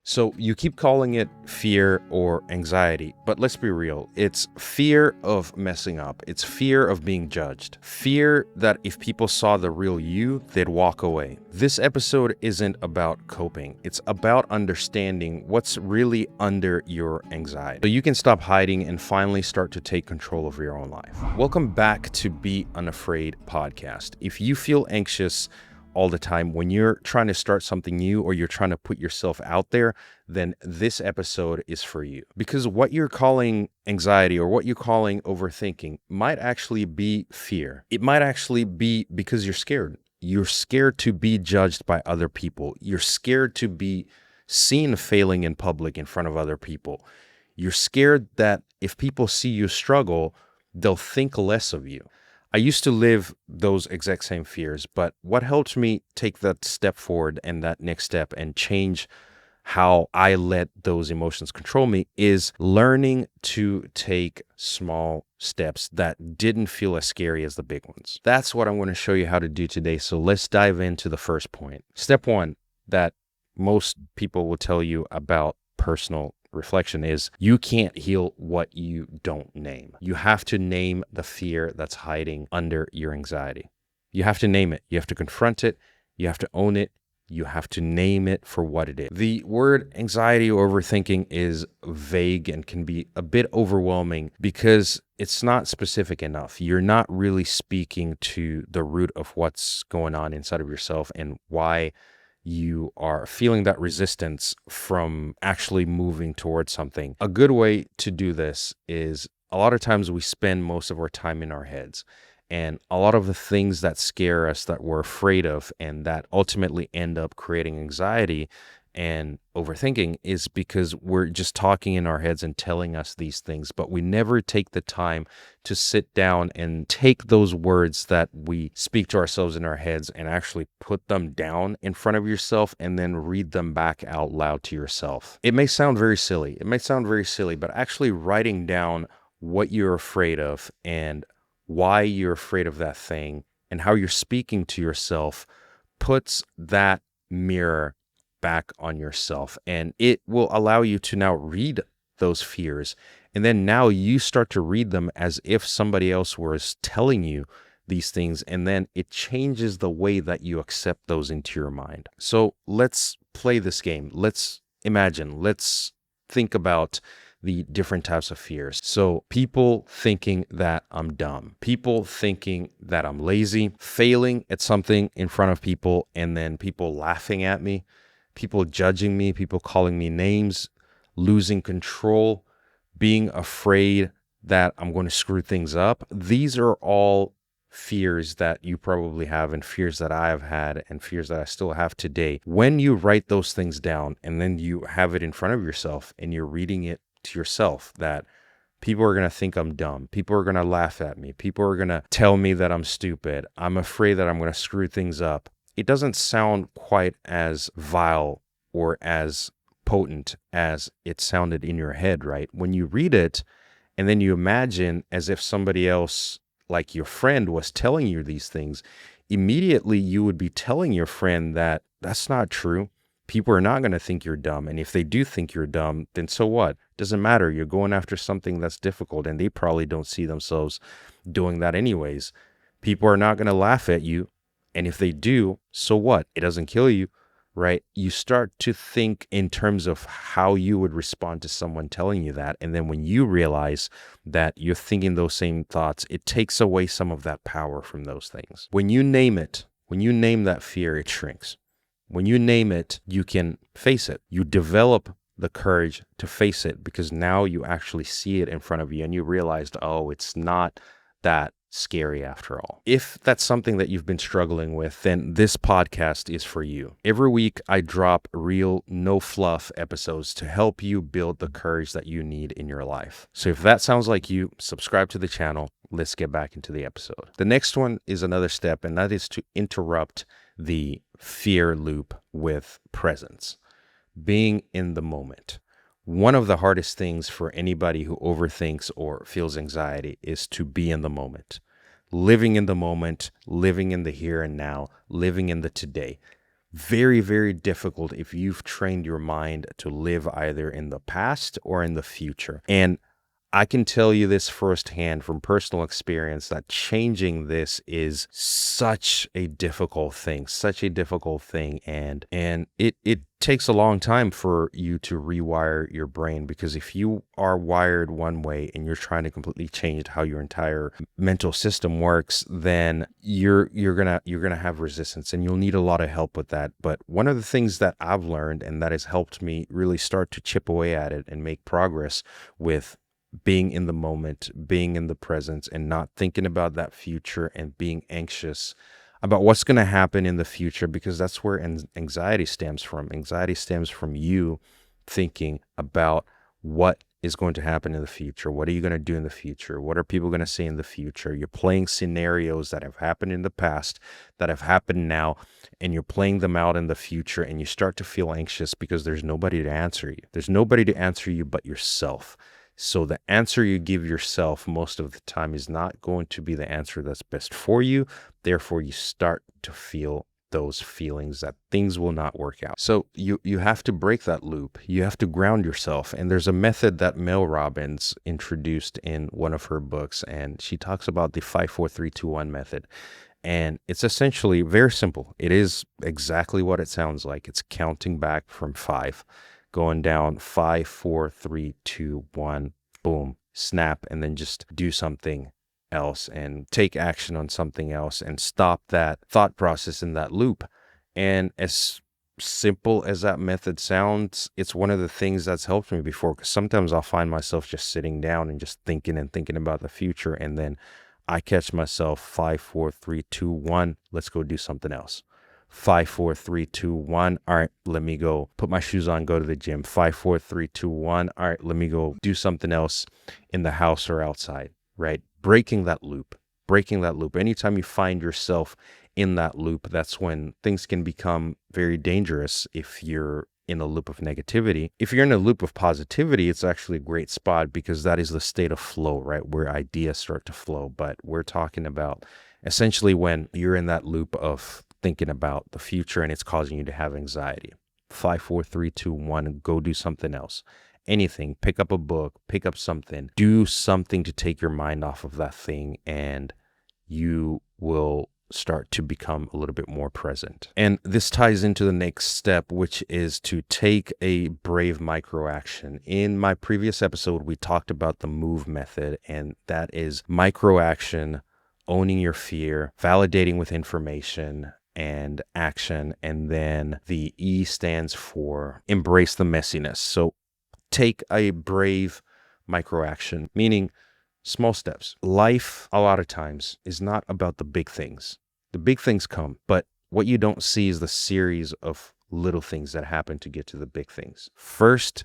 So you keep calling it fear or anxiety, but let's be real. It's fear of messing up. It's fear of being judged. Fear that if people saw the real you, they'd walk away. This episode isn't about coping. It's about understanding what's really under your anxiety, so you can stop hiding and finally start to take control of your own life. Welcome back to Be Unafraid podcast. If you feel anxious all the time when you're trying to start something new or you're trying to put yourself out there, then this episode is for you. Because what you're calling anxiety or what you're calling overthinking might actually be fear. It might actually be because you're scared. You're scared to be judged by other people. You're scared to be seen failing in public in front of other people. You're scared that if people see you struggle, they'll think less of you. I used to live those exact same fears, but what helped me take that step forward and that next step and change how I let those emotions control me is learning to take small steps that didn't feel as scary as the big ones. That's what I'm going to show you how to do today. So let's dive into the first point. Step one that most people will tell you about personal reflection is you can't heal what you don't name. You have to name the fear that's hiding under your anxiety. You have to name it. You have to confront it. You have to own it. You have to name it for what it is. The word anxiety or overthinking is vague and can be a bit overwhelming because it's not specific enough. You're not really speaking to the root of what's going on inside of yourself and why you are feeling that resistance from actually moving towards something. A good way to do this is a lot of times we spend most of our time in our heads. And a lot of the things that scare us, that we're afraid of, and that ultimately end up creating anxiety and overthinking is because we're just talking in our heads and telling us these things, but we never take the time to sit down and take those words that we speak to ourselves in our heads and actually put them down in front of yourself and then read them back out loud to yourself. It may sound very silly. But actually writing down what you're afraid of and why you're afraid of that thing and how you're speaking to yourself puts that mirror back on yourself, and it will allow you to now read those fears, and then now you start to read them as if somebody else was telling you these things, and then it changes the way that you accept those into your mind. So let's play this game. Let's think about the different types of fears. So people thinking that I'm dumb, people thinking that I'm lazy, failing at something in front of people, and then people laughing at me, people judging me, people calling me names, losing control, being afraid that I'm going to screw things up. These are all fears that you probably have and fears that I have had and fears that I still have today. When you write those things down and then you have it in front of yourself and you're reading it to yourself that people are going to think I'm dumb, people are going to laugh at me, people are going to tell me that I'm stupid, I'm afraid that I'm going to screw things up, it doesn't sound quite as vile or as potent as it sounded in your head, right? When you read it and then you imagine as if somebody else, like your friend, was telling you these things, immediately you would be telling your friend that that's not true. People are not going to think you're dumb. And if they do think you're dumb, then so what? Doesn't matter. You're going after something that's difficult and they probably don't see themselves doing that anyways. People are not going to laugh at you. And if they do, so what? It doesn't kill you, right? You start to think in terms of how you would respond to someone telling you that. And then when you realize that you're thinking those same thoughts, it takes away some of that power from those things. When you name it, when you name that fear, it shrinks. When you name it, you can face it. You develop the courage to face it because now you actually see it in front of you and you realized, oh, it's not that scary after all. If that's something that you've been struggling with, then this podcast is for you. Every week I drop real, no fluff episodes to help you build the courage that you need in your life. So if that sounds like you, subscribe to the channel. Let's get back into the episode. The next one is another step, and that is to interrupt the fear loop with presence, being in the moment. One of the hardest things for anybody who overthinks or feels anxiety is to be in the moment, living in the moment, living in the here and now, living in the today. very, very difficult if you've trained your mind to live either in the past or in the future. And I can tell you this firsthand from personal experience that changing this is such a difficult thing, and it takes a long time for you to rewire your brain, because if you are wired one way and you're trying to completely change how your entire mental system works, then you're gonna have resistance, and you'll need a lot of help with that. But one of the things that I've learned, and that has helped me really start to chip away at it and make progress with being in the moment, being in the present, and not thinking about that future and being anxious about what's going to happen in the future, because that's where anxiety stems from. Anxiety stems from you thinking about what is going to happen in the future. What are you going to do in the future? What are people going to say in the future? You're playing scenarios that have happened in the past, that have happened now, and you're playing them out in the future, and you start to feel anxious because there's nobody to answer you. There's nobody to answer you but yourself. So the answer you give yourself most of the time is not going to be the answer that's best for you. Therefore, you start to feel those feelings that things will not work out. So you have to break that loop. You have to ground yourself. And there's a method that Mel Robbins introduced in one of her books, and she talks about the 5-4-3-2-1 method. And it's essentially very simple. It is exactly what it sounds like. It's counting back from 5. Going down 5, 4, 3, 2, 1, boom, snap, and then just do something else and take action on something else and stop that thought process in that loop. And as simple as that method sounds, it's one of the things that's helped me before, because sometimes I'll find myself just sitting down and just thinking about the future, and then I catch myself 5, 4, 3, 2, 1, let's go do something else. 5, 4, 3, 2, 1. All right, let me go put my shoes on, go to the gym. 5, 4, 3, 2, 1. All right, let me go do something else in the house or outside, right? Breaking that loop. Anytime you find yourself in that loop, that's when things can become very dangerous if you're in a loop of negativity. If you're in a loop of positivity, it's actually a great spot, because that is the state of flow, right? Where ideas start to flow. But we're talking about essentially when you're in that loop of thinking about the future and it's causing you to have anxiety. 5, 4, 3, 2, 1, go do something else. Anything, pick up a book, pick up something, do something to take your mind off of that thing, and you will start to become a little bit more present. And this ties into the next step, which is to take a brave micro action. In my previous episode, we talked about the MOVE method, and that is micro action, owning your fear, validating with information and action. And then the E stands for embrace the messiness. So take a brave micro action, meaning small steps. Life, a lot of times, is not about the big things. The big things come, but what you don't see is the series of little things that happen to get to the big things. First,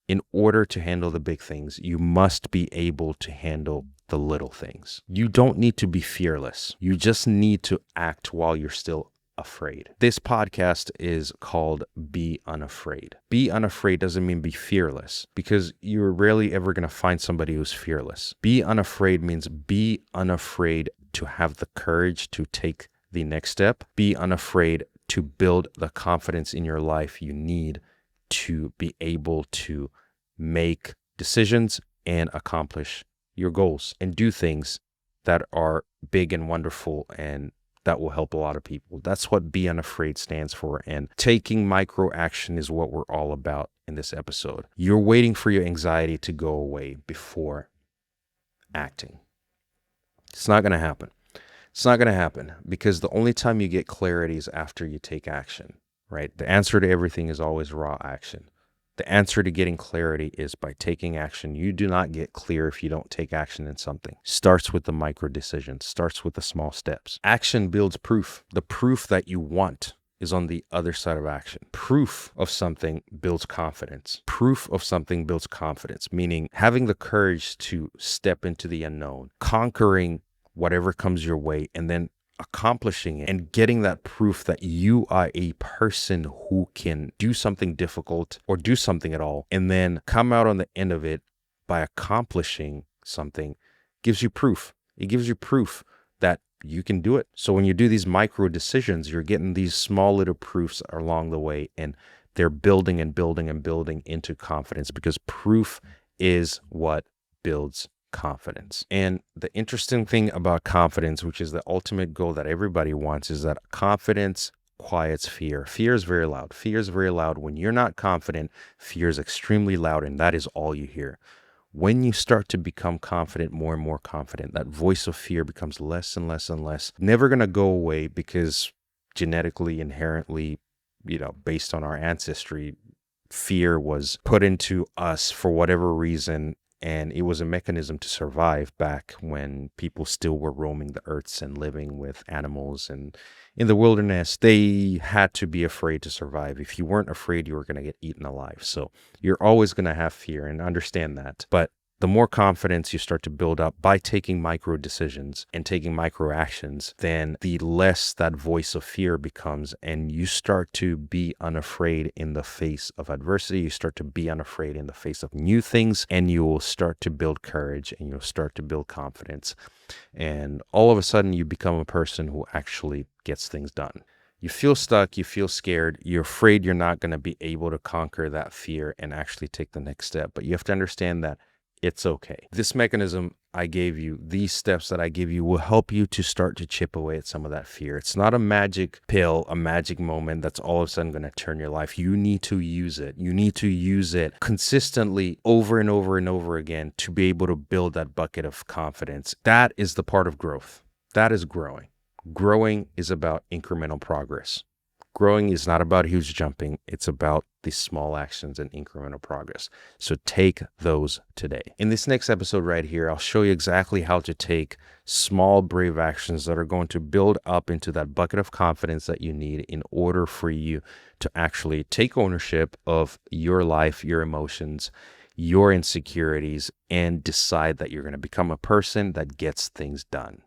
in order to handle the big things, you must be able to handle the little things. You don't need to be fearless. You just need to act while you're still afraid. This podcast is called Be Unafraid. Be unafraid doesn't mean be fearless, because you're rarely ever going to find somebody who's fearless. Be unafraid means be unafraid to have the courage to take the next step. Be unafraid to build the confidence in your life you need to be able to make decisions and accomplish your goals and do things that are big and wonderful and that will help a lot of people. That's what Be Unafraid stands for. And taking micro action is what we're all about in this episode. You're waiting for your anxiety to go away before acting. It's not going to happen. It's not going to happen, because the only time you get clarity is after you take action, right? The answer to everything is always raw action. The answer to getting clarity is by taking action. You do not get clear if you don't take action in something. Starts with the micro decisions, starts with the small steps. Action builds proof. The proof that you want is on the other side of action. Proof of something builds confidence. Proof of something builds confidence, meaning having the courage to step into the unknown, conquering whatever comes your way, and then accomplishing it and getting that proof that you are a person who can do something difficult or do something at all, and then come out on the end of it by accomplishing something, gives you proof. It gives you proof that you can do it. So when you do these micro decisions, you're getting these small little proofs along the way, and they're building and building and building into confidence, because proof is what builds confidence. And the interesting thing about confidence, which is the ultimate goal that everybody wants, is that confidence quiets fear. Fear is very loud. Fear is very loud. When you're not confident, fear is extremely loud, and that is all you hear. When you start to become confident, more and more confident, that voice of fear becomes less and less and less. Never going to go away, because genetically, inherently, based on our ancestry, fear was put into us for whatever reason. And it was a mechanism to survive back when people still were roaming the earths and living with animals and in the wilderness. They had to be afraid to survive. If you weren't afraid, you were going to get eaten alive. So you're always going to have fear, and understand that. But the more confidence you start to build up by taking micro decisions and taking micro actions, then the less that voice of fear becomes, and you start to be unafraid in the face of adversity. You start to be unafraid in the face of new things, and you will start to build courage, and you'll start to build confidence. And all of a sudden, you become a person who actually gets things done. You feel stuck, you feel scared, you're afraid you're not going to be able to conquer that fear and actually take the next step. But you have to understand that it's okay. This mechanism I gave you, these steps that I give you, will help you to start to chip away at some of that fear. It's not a magic pill, a magic moment that's all of a sudden going to turn your life. You need to use it. You need to use it consistently over and over and over again to be able to build that bucket of confidence. That is the part of growth. That is growing. Growing is about incremental progress. Growing is not about huge jumping. It's about these small actions and incremental progress. So take those today. In this next episode right here, I'll show you exactly how to take small, brave actions that are going to build up into that bucket of confidence that you need in order for you to actually take ownership of your life, your emotions, your insecurities, and decide that you're going to become a person that gets things done.